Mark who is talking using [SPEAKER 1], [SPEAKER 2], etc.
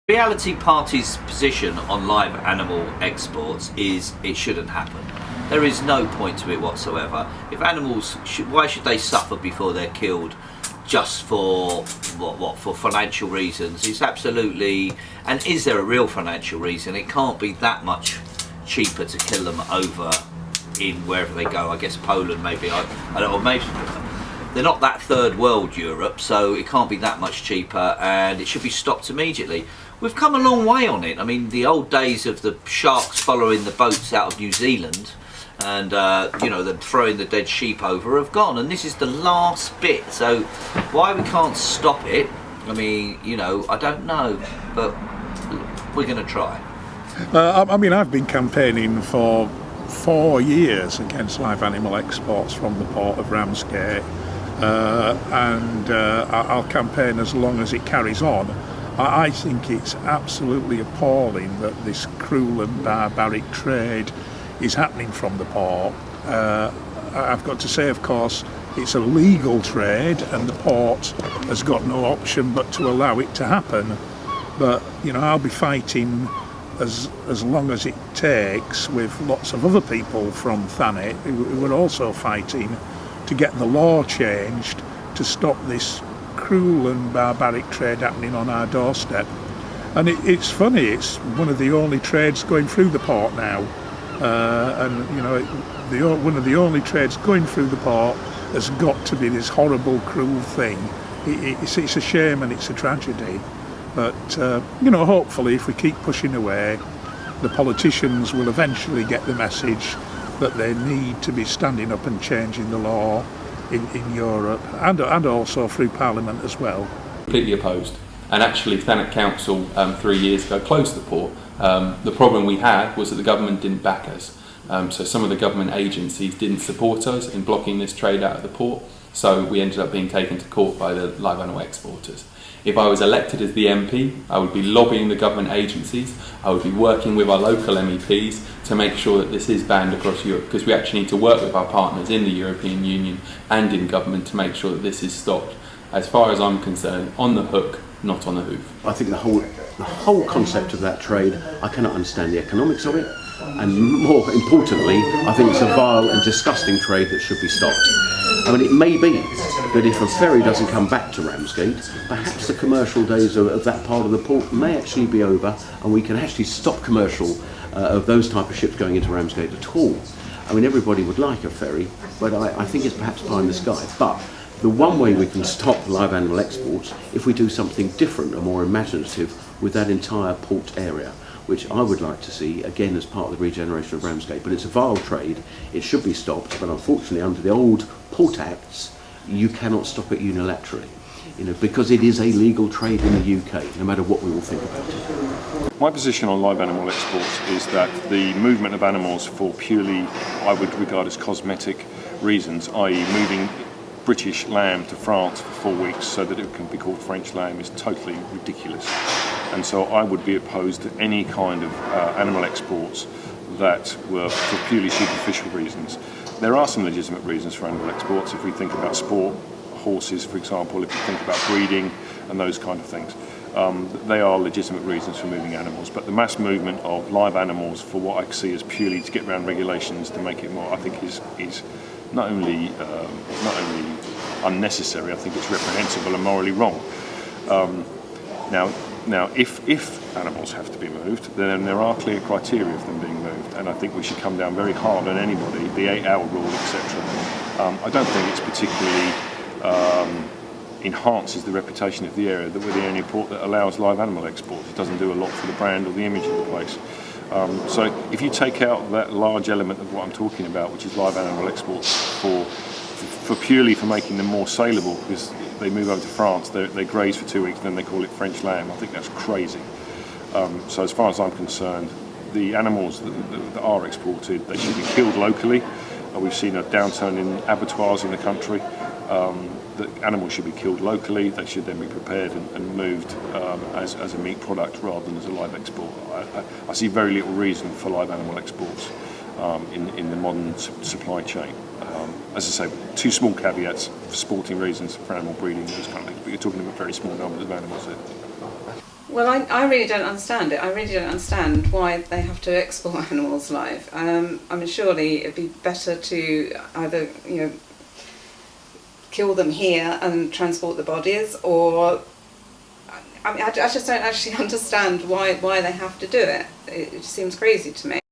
[SPEAKER 1] Reality Party's position on live animal exports is it shouldn't happen. There is no point to it whatsoever. If animals, why should they suffer before they're killed just for for financial reasons? It's absolutely, and is there a real financial reason? It can't be that much cheaper to kill them over in wherever they go. I guess Poland maybe, I don't know, maybe they're not that third world Europe, so it can't be that much cheaper, and it should be stopped immediately. We've come a long way on it. I mean, the old days of the sharks following the boats out of New Zealand and them throwing the dead sheep over have gone, and this is the last bit. So why we can't stop it, I mean, I don't know, but we're going to try.
[SPEAKER 2] I've been campaigning for 4 years against live animal exports from the port of Ramsgate, and I'll campaign as long as it carries on. I think it's absolutely appalling that this cruel and barbaric trade is happening from the port. I've got to say, of course, it's a legal trade and the port has got no option but to allow it to happen. But, I'll be fighting as long as it takes with lots of other people from Thanet who are also fighting to get the law changed to stop this cruel and barbaric trade happening on our doorstep. And it's funny, it's one of the only trades going through the port now, one of the only trades going through the port has got to be this horrible, cruel thing. It's a shame and it's a tragedy, but hopefully if we keep pushing away, the politicians will eventually get the message that they need to be standing up and changing the law in Europe and also through Parliament as well.
[SPEAKER 3] Completely opposed, and actually Thanet Council 3 years ago closed the port. The problem we had was that the government didn't back us, so some of the government agencies didn't support us in blocking this trade out of the port, so we ended up being taken to court by the live animal exporters. If I was elected as the MP, I would be lobbying the government agencies, I would be working with our local MEPs to make sure that this is banned across Europe, because we actually need to work with our partners in the European Union and in government to make sure that this is stopped. As far as I'm concerned, on the hook, not on the hoof.
[SPEAKER 4] I think the whole concept of that trade, I cannot understand the economics of it, and more importantly, I think it's a vile and disgusting trade that should be stopped. It may be that if a ferry doesn't come back to Ramsgate, perhaps the commercial days of that part of the port may actually be over, and we can actually stop commercial of those type of ships going into Ramsgate at all. Everybody would like a ferry, but I think it's perhaps pie in the sky. But the one way we can stop live animal exports, if we do something different and more imaginative with that entire port area, which I would like to see, again, as part of the regeneration of Ramsgate. But it's a vile trade, it should be stopped, but unfortunately under the old Port Acts, you cannot stop it unilaterally, because it is a legal trade in the UK, no matter what we will think about it.
[SPEAKER 5] My position on live animal exports is that the movement of animals for purely, I would regard as cosmetic reasons, i.e. moving British lamb to France for 4 weeks so that it can be called French lamb, is totally ridiculous. And so I would be opposed to any kind of animal exports that were for purely superficial reasons. There are some legitimate reasons for animal exports. If we think about sport, horses for example, if we think about breeding and those kind of things, they are legitimate reasons for moving animals. But the mass movement of live animals for what I see as purely to get around regulations to make it more, I think is not only unnecessary, I think it's reprehensible and morally wrong. Now, if animals have to be moved, then there are clear criteria of them being moved, and I think we should come down very hard on anybody, the 8-hour rule, etc. I don't think it's particularly enhances the reputation of the area that we're the only port that allows live animal exports. It doesn't do a lot for the brand or the image of the place. So if you take out that large element of what I'm talking about, which is live animal exports for purely for making them more saleable, because they move over to France, they graze for 2 weeks, then they call it French lamb. I think that's crazy. So as far as I'm concerned, the animals that are exported, they should be killed locally. We've seen a downturn in abattoirs in the country. The animals should be killed locally. They should then be prepared and moved as a meat product rather than as a live export. I see very little reason for live animal exports in the modern supply chain. As I say, 2 small caveats for sporting reasons, for animal breeding, those kind of things, but you're talking about very small numbers of animals there.
[SPEAKER 6] Well, I really don't understand it. I really don't understand why they have to export animals live. I mean, surely it'd be better to either, kill them here and transport the bodies, or I just don't actually understand why they have to do it. It just seems crazy to me.